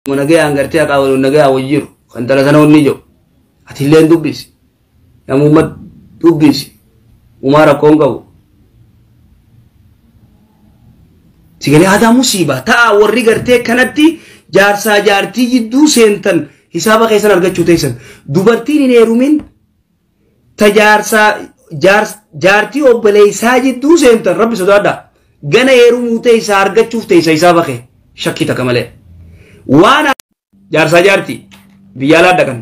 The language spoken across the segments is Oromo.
Munagaya angartee qaawwan munagaya wajjiru kan dhala sana onni jiru ati illee dubbisi namummaa dubbisi umara kongabu sigale hada musiba ta'a warri gartee kanatti jaarsaa jaartii jidduu seentan hisaaba keessan argachuu teessan dubartiin hin heerumin tajaarsaa jaartii obboleessaa jidduu seentan rabbi sodaadha gana heerumuu teessaa argachuuf teessa hisaaba kee shakkii takka malee waan jaarsaa jaartii biyya alaa dhaqan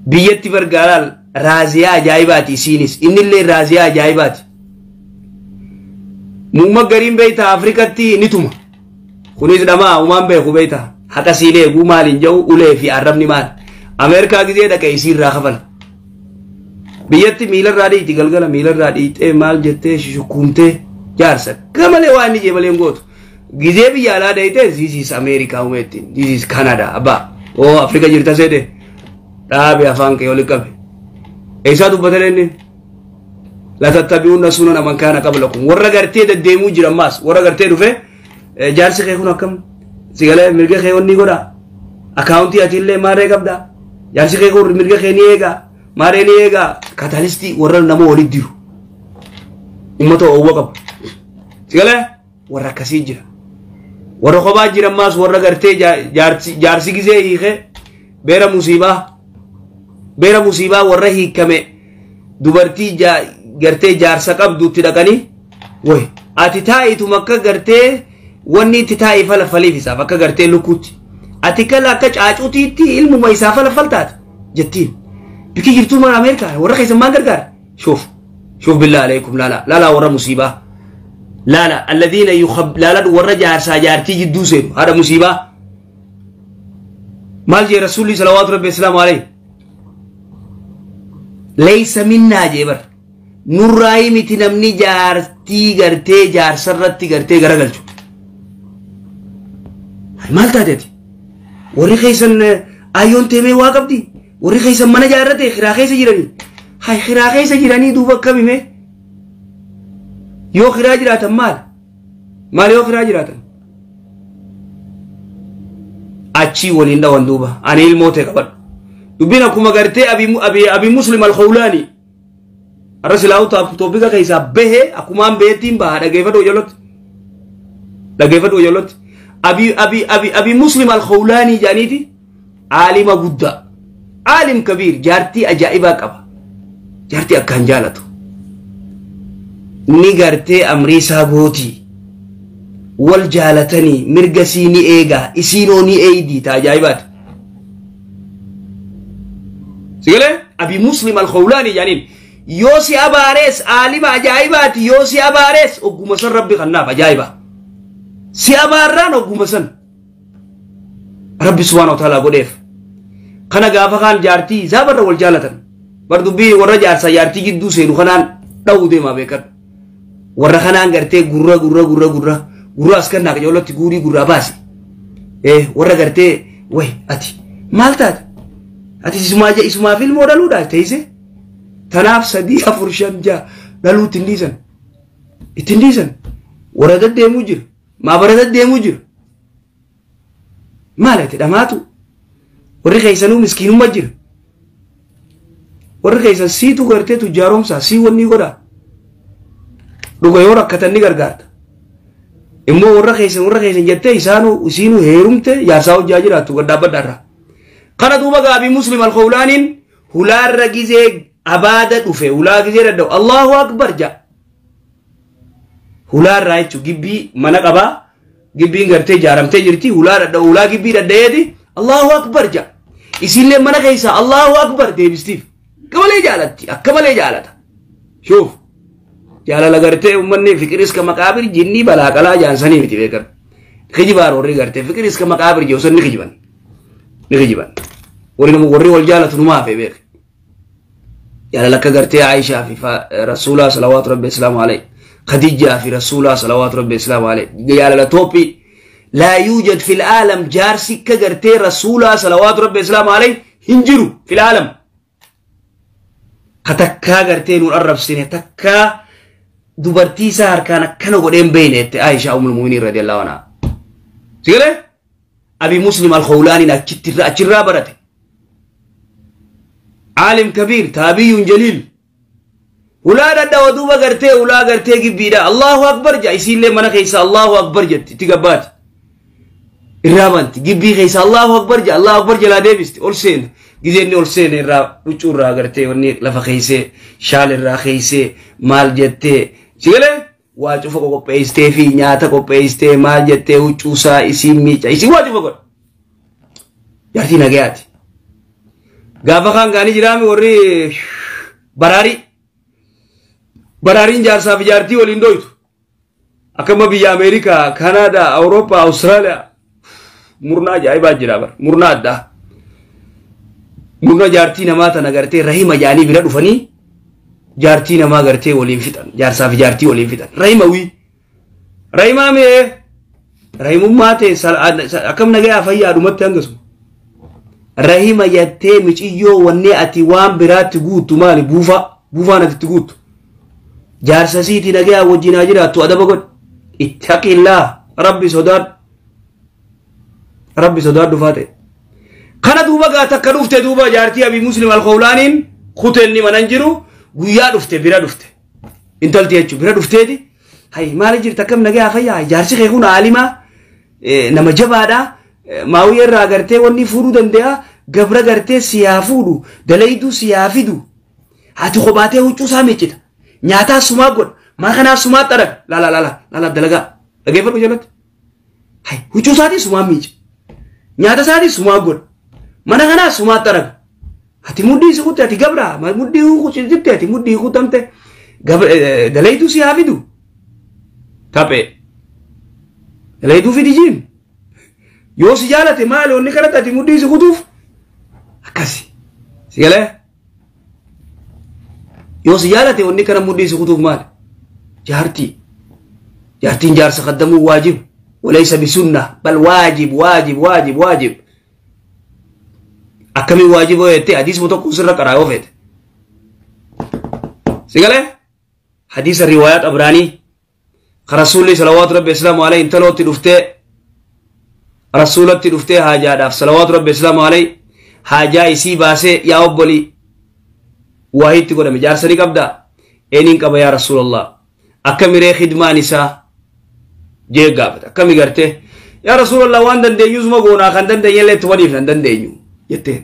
biyyatti bargaalaal raaziyaa ajaa'ibaati isiinis innillee raaziyaa ajaa'ibaati mumma gariin beeyta Afrikatti ni tuma kunis dhamaa umaan beeku beeyta haqa siilee guu maaliin jedhu ulee fi arrabni maal Ameerikaa gizee dhaqe isiirraa kafala biyyatti miilarraa dhiiti galgala miilarraa dhiitee maal jettee shukkuumtee jaarsa gamalee waan ni jeebaleen gootu gizee biyya alaa deeyte this is America umeetti this is Canada abba oo Afrika jirta seede dhaabe afaan kee oli qabe eessa dubbatanii la tattabi'unna sunana man kana qablakum warra gartee deddeemuu jiran maas warra gartee dhufe jaarsi kee kun akkam sigale mirga kee onni godha akaawuntii atillee maaree qabda jaarsi kee kun mirga kee ni eega maaree ni eega katalisti warra nama walitti diru ummata owwa qaba sigale warra akkasii jira warra kophaa jiran maas warra gartee jaarsi gizee hiike beera musiibaa warra hiikame dubartii gartee jaarsa qabduutti dhaqanii way ati taa'itu makka gartee wanni itti taa'i falafaliif isaaf akka gartee lukkuutti ati kala akka caacuutiitti ilmuma isaa falafaltaati jettiin biki jirtuu mana Ameerikaa warra keessan maan gargaara shuf billah alaykum la warra musiibaa لا الذين لا ورجع ساجارتي جدو سين هذا مصيبة مال جي رسول الله صلوات ربي السلام عليه ليس منا جبر نوراي متنمني جارتي غرتي جار سرتي غرتي غرغلچو مال تادتي وري خيسن ايون تيمي واقبدي وري خيسن من جارتي خراخي سجيراني هاي خراخي سجيراني دوبا كبيمه يو خراج راتن مال يو خراج راتن أشي ولين ده وندوبة أنا الموت كبر يبينا كم قرتي أبي مسلم الخولاني الرسول الله توبيكا كيسا به أكمان بيتين بها دا جيفت وجلت أبي مسلم الخولاني جانيتي عالم جدا عالم كبير جارتي أجائبا كبا جارتي أكان جالتو نيغرتي أمريسا غوتي والجالتني مرقسيني إيغا إسينوني إيدي تاجايبات سيقولي أبي مسلم الخولاني جانين يوسي أباريس عالم أجايبات يوسي أباريس أقومسن ربي خناف أجايبا سي أباران أقومسن ربي سبحانه وتعالى قديف خنا غافا خان جارتي زابر والجالتن بردو بي ورجار سيارتي جدو سينو خنان داودي ما بيكر warra kanaan gartee gurra askan naqa joolotti guurii gurraa baasi warra gartee way ati maal taate ati isumaaf ilmoo dhaluudhaaf teeyse tanaaf 3 4 5 6 dhaluutti ittiin dhiisan warra deddeemuu jira maabara deddeemuu jira maal ati dhamaatu warri keessanuu miskiinummaa jira warri keessan siitu gartee tujjaaromsaa sii wanni godhaa dhuga yoo rakkatan ni gargaarta immoo warra keessan jettee isiinu heerumte yaarsaa hojjaa jiraattu gaddaabadhaarra kana duuba gaabii muslim alkhawlaaniin hulaarra gizee abaada dhufe hulaa gizee daddabu allahu akbar ja hulaarraa jechuun gibbii mana qabaa gibbiin gartee jaaramtee jirti hulaa daddabu hulaa gibbii daddayeeti allahu akbar ja isiillee mana keessa allahu akbar deebistiif akkamalee jaalatti akkamalee jaalata shuuf jaalala gartee ummanni fikiris ka maqaabir jinni balaa qalaa jaansanii miti beekan kijibaar warri gartee fikiris ka maqaabir joosan ni kijiban warri wal jaalatu numaa fe beek jaalala akka gartee Aishaa fi Rasuulaa salawaatu rabbi islaamu alayhi Khadijaa fi Rasuulaa salawaatu rabbi islaamu alayhi jaalala toopi laa yuujad fil aalam jaarsi ka gartee Rasuulaa salawaatu rabbi islaamu alayhi hinjiru fil aalam katakkaa gartee nuun arrabsine takkaa dubartii isaa harkaan akkana godheen beeyneette Aishaa ummul mu'miniin radiyallahu anhaa sigale أبي مسلم الخولاني أجرى برته عالم كبير تابعي جليل ولا رد ودوبا غرتي ولا غرتي جبيدا الله أكبر جا يسيل لي منا خيسا الله أكبر جت تجبات الرامنت جبي خيسا الله أكبر جا الله أكبر جلا ديبست أولسين جزيني أولسين الرا وشور را غرتي وني لفا خيسة شال الرا خيسة مال جتة سيله واجو فوق بيستي في نياتا كو بيستي مال جتة وشوسا يسيل ميجا يسيل واجو فوق يارتي نجات غافا خان غاني جرامي وري Bararin jarsa bijarti walindoitu akama biya Amerika Canada Europa Australia murna jaiba jira bar murna adda murna jarti namata nagarte rahima jani bira dufani jarti nama garte walin fitan jarsa bijarti walin fitan rahima wi rahima me rahimu mate akam nagaya afayya dumatte angasu rahima yatte michiyo wanne ati wan birat guutu mali bufa na tiguutu جارسا سيتي نجا وجينا جرا تو أدب قد اتق الله ربي صداد دفاته خنا دوبا قاتا كروفت دوبا جارتي أبي مسلم الخولانين خطني مننجرو ويا دفته برا دفته انتلتي أشوف برا دفته دي هاي ما لجير تكم نجا فيا جارسي خيخون عالما نما جبادا ما وير راغرتي وني فرود انديا قبر غرتي سيافودو دليدو سيافيدو هاتو خباته وچو ساميچتا nyata semua god makana semua tarak lala dalaga lagi apa jalan hai hucu sadi semua mij nyata sadi semua god mana kana semua tarak hati mudi sekut hati gabra mudi hucu jipte hati mudi hucu tamte gabra dalai itu si hafidu tapi dalai itu fidijin yo si jala te malo ni kana hati mudi sekutuf akasi sigale يوسف يالته وني كرم مودي سكوتوف مال جارتي جار سقدموا واجب وليس بسنة بل واجب أكمل واجب ويتي حديث متوقع سر كرايو فيت سيقاله حديث الروايات أبراني رسول الله صلوات ربي السلام عليه انتلو تلفته رسول الله تلفته حاجة داف صلوات ربي السلام عليه حاجة يسي باسه يا أبولي واحد تقول مجار سريك أبدا إنين كبا يا رسول الله أكمل خدمة نساء جيك قابت أكمل قرته يا رسول الله وان دن دينيوز مغونا خان دن دين لت وديف دن دينيو يته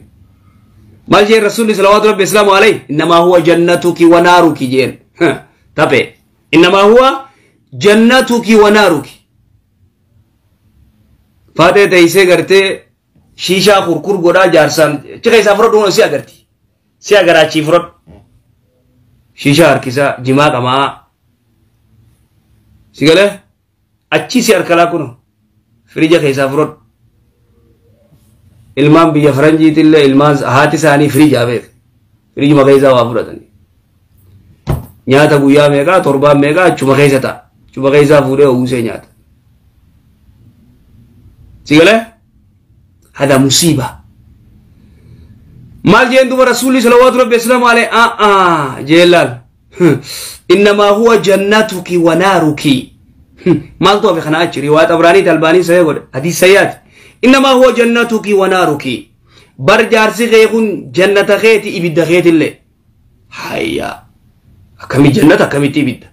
ما جاء رسول الله صلى الله عليه وسلم عليه إنما هو جنتك ونارك جين تابع إنما هو جنتك ونارك فاتح تيسي قرته شيشا خوركور غدا جارسان چكا يسافر دون سيا قرتي سيا قراتي فرد شيشا هركسا جما كما سيقاله अच्छी से अरकला कुनो फ्रिज कैसा फ्रोट इल्माम बिया फ्रंजी तिल्ले इल्माज हाथी सानी फ्रिज आवे फ्रिज मगैजा वापुरतनी न्याता गुया मेगा तोरबा मेगा चुमा कैसा फूरे उसे न्याता सिगले هذا مصيبة مال جين دوبا رسولي صلوات ربي السلام عليه جلال إنما هو جنتك ونارك مال تو بخناج رواية أبراني تلباني سيقول حديث سيات إنما هو جنتك ونارك برجار سيغيخون جنة خيتي إبدا خيت اللي حيا أكمي جنة أكمي تيبد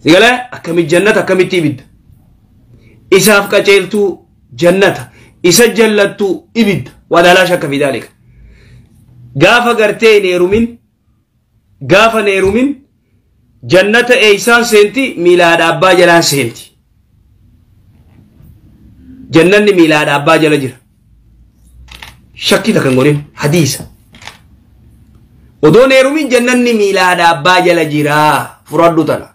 سيقول أكمي جنة أكمي تيبد إساف كجيلتو جنة إسا جلتو إبد ولا لا شك في ذلك غافا غرتي نيرومين جنة إيسان سنتي ميلاد أبا جلان سنتي جنة ميلاد أبا جلان جر شكي تكنغورين حديث ودو نيرومين جنة ميلاد أبا جلان جرا فرادو تنا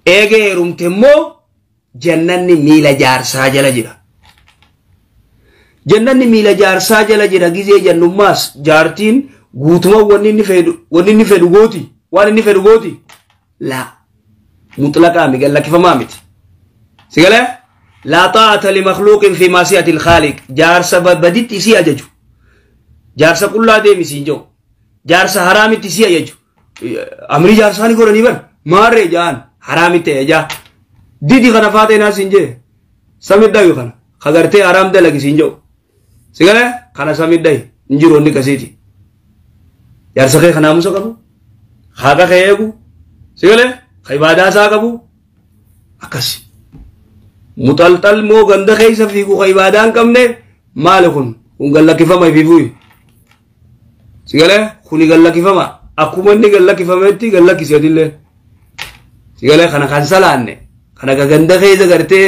إيجي رمتمو جنة ميلا جارسا جلان جرا جنة ميلا جارسا جلان جرا جيزي جنوماس جارتين غوتما ونين نفيدو غوتي وأنا نفر غوتي لا مطلقا مقال لك فمامت سيقال لا طاعة لمخلوق في معصية الخالق جارسا بديت تسي أججو جارسا كلها ديمي سينجو جارسا حرامي تسي أججو أمري جارساني قراني بر مار جان حرامي تيجا ديدي خنفاتي ناس سينجي samidda yu kana khagarte haram dalagi sinjo sigale kana samidda injiro ndi kasiti yar sakhe khana muso kabu khaga khayegu sigale khaybada sa kabu akasi mutaltal mo ganda khaysa fi ku khaybadan kamne malakun ungalla kifama fifu sigale khuni galla kifama akuma ni galla kifametti galla kisedille sigale khana kansalanne khana ganda khayza garte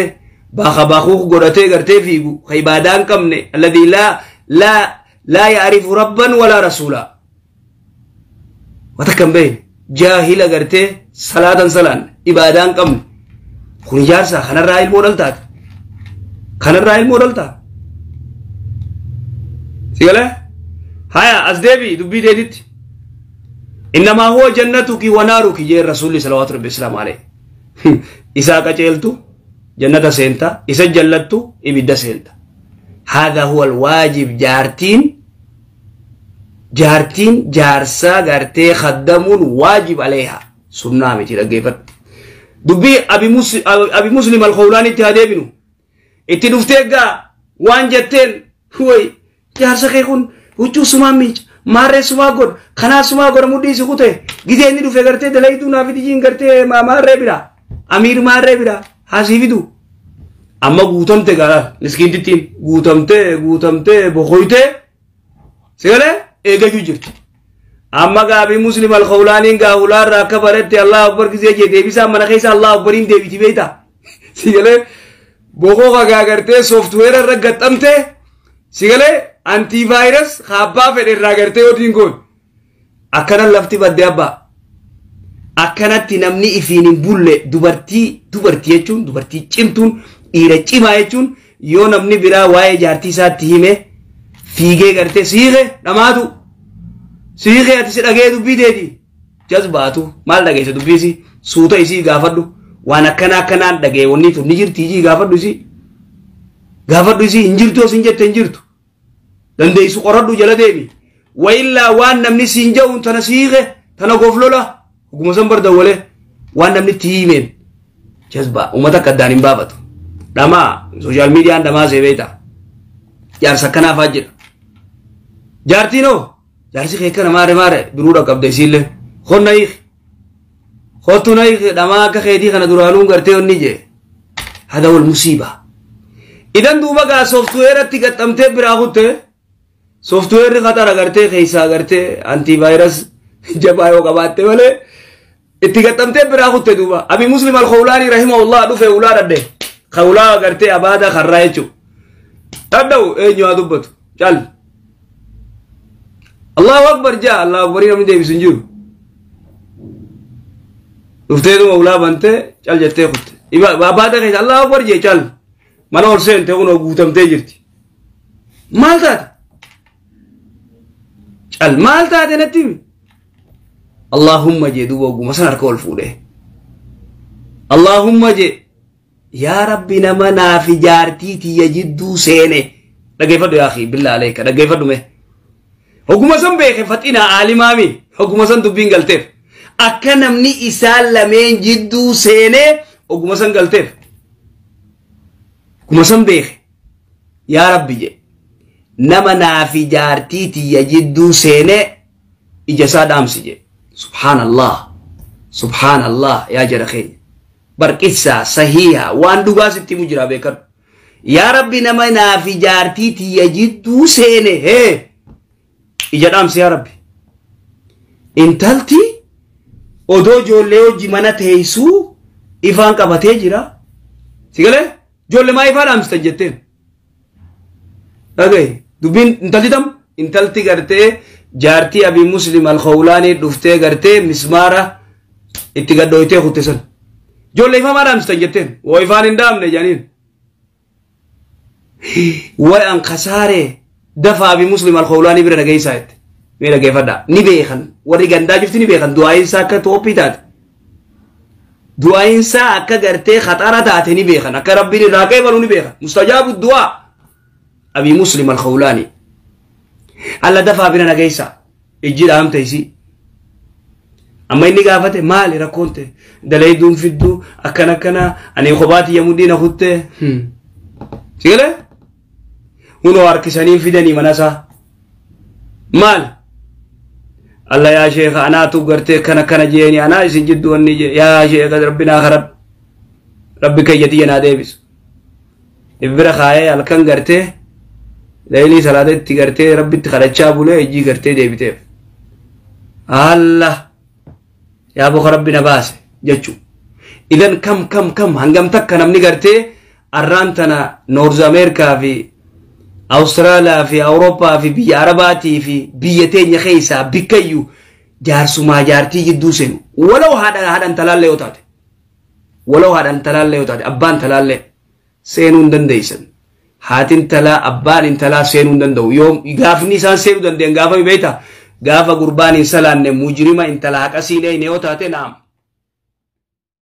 باخ باخو غورته غرته فيغو خيبادان كمنه الذي لا يعرف ربا ولا رسولا وتكم بين جاهل غرته صلاه سلان عبادان كم خنجار سا خنا رايل مودل تا سيغلا هيا ازدبي دبي ديت انما هو جنتك ونارك يا رسول صلى الله عليه وسلم عليه اساق چلتو جنة سينتا إذا جلتو إبدا سينتا هذا هو الواجب جارتين جارسا غرتي خدمون واجب عليها سنة متي رغيفت دبي أبي مسلم الخولاني تهدي بنو اتدفتيغا وانجتين هوي جارسا خيخون وچو سماميج ماري سماغور خنا سماغور مودي سكوته گيزيني دو فغرتي دلايتو نافي ديجين غرتي ما ماري بيرا امير ماري بيرا hasifidu amma guutamte gara miskintitin guutamte bokoyte sigale ega jujirti amma gabi muslim al khawlani ga ular rakabarete allah akbar gize je debisa mana khaisa allah akbarin debiti beita sigale boko ga garte software ragatamte sigale antivirus khaba fede ragarte odin gon akana lafti badde abba akkanatti namni ifinin bulle dubartii jechuun dubartii cimtuun dhiira cimaa jechuun yoo namni biraa waa'ee jaartii isaatti hime fiigee gartee siiqe dhamaatu siiqe ati si dhagee dubbii deeti jazbaatu maal dhageessa dubbiisi suuta isii gaafadhu waan akkanaan dhagee wanni tun ni jirti isii gaafadhu isii hin jirtu osin jette hin jirtu dandeessu qoradhu jala deemi wayillaa waan namni siin ja'uun tana siiqe tana goflola Hukuma san barda wale waan namni tiimeen jazba ummata kaddaan hin baafatu dhama social media dhama sebeeta jaarsa kanaaf ajjira jaartiinoo jaarsi kee kana maare biruudha qabda isiille khottu nayiq dhama akka keetii kana duraanuun gartee onni jee hada wal musiiba idan duuba gaa softweeratti gaxxamtee biraa kutte softweerri khatara gartee keeysaa gartee antivirus jabaa yoo qabaatte malee اتقدمت براغوت دوبا ابي مسلم الخولاني رحمه الله دفه اولاد ده خولا غرتي ابادا خرايچو تدو اينو ادبت چل الله اكبر جاء الله اكبر من دي بسنجو دفته دو اولاد بنت چل جته خت ابادا كه الله اكبر جي چل من اور سين ته نو غوتمته جرتي مالتا چل مالتا دنتي اللهم جدوا مسنر كول فوده اللهم ج يا ربي نمنا في جارتي يجدو سينه دغيفدو يا اخي بالله عليك دغيفدو مه حكم سن بك فتينا عالمامي حكم سن دبين غلتف اكنمني اسلامين جدو سينه حكم سن غلتف حكم سن بك يا ربي ج نمنا في جارتي يجدو سينه اجسا دامسي سبحان الله يا جرخي بركسا صحيحة وان دوغاسي مجرى بكر يا ربي نمنا في جارتي يجدو سينه هي اجدام سي يا ربي انتلتي odoo ijoollee hojii mana teessuu ifaan qabatee jira. Sigalee ijoollee maa ifaan dhaamsitan jetteen? Dhagaye dubbiin intalti tam intalti gartee jaartii Abii Muslim al-Khawlaanii dhuftee gartee mismaara itti gadooytee kutte san. Ijoollee ifaan maa dhaamsitan jetteen? Waa ifaan hin dhaamne jaaniin. Way an khasaare dafa Abii Muslim al-Khawlaanii bira dhageessaa jette. Mira geeffadha ni beekan warri gandaa jirti ni beekan du'aayin isaa akka toophii taate du'aayin isaa akka gartee khaxara taate ni beekan akka rabbiin irraa qeebalu ni beekan mustajaabu du'aa Abii Muslim al-Khawlaanii alla dafaa bira nageessa ijji dhaamte isii amma inni gaafate maali rakkoonte dalayduun fidduu akkana akkana ani kophaati yamuddiina kutte sigale uno harkisanii fidanii manasa maal Allah yaa sheekh anaatu gartee kana jeeni anaa isin jiddu wanni je yaa sheekh rabbina kharab rabbi kayyati yana deebis ibra khaaye alkan gartee leeli salaadatti gartee rabbitti khadachaa bulee iji gartee deebiteef Allah yaa boko rabbina baase jechu idan kam hangam takka namni gartee arrantana North America fi Australia fi Europa fi biyya Arabati fi biyya teenya keessa bikayyu jaarsuma jaartii jidduu seenu walaw hadan talalle yotate walaw hadan talalle yotate abbaan talalle seenuu dandeeysan haatin tala abbaan tala seenuu danda'u yoom gaafni isaan seenuu dandeen gaafa beeta gaafa gurbaan salaanne mujrima intala haqasiine yotate naam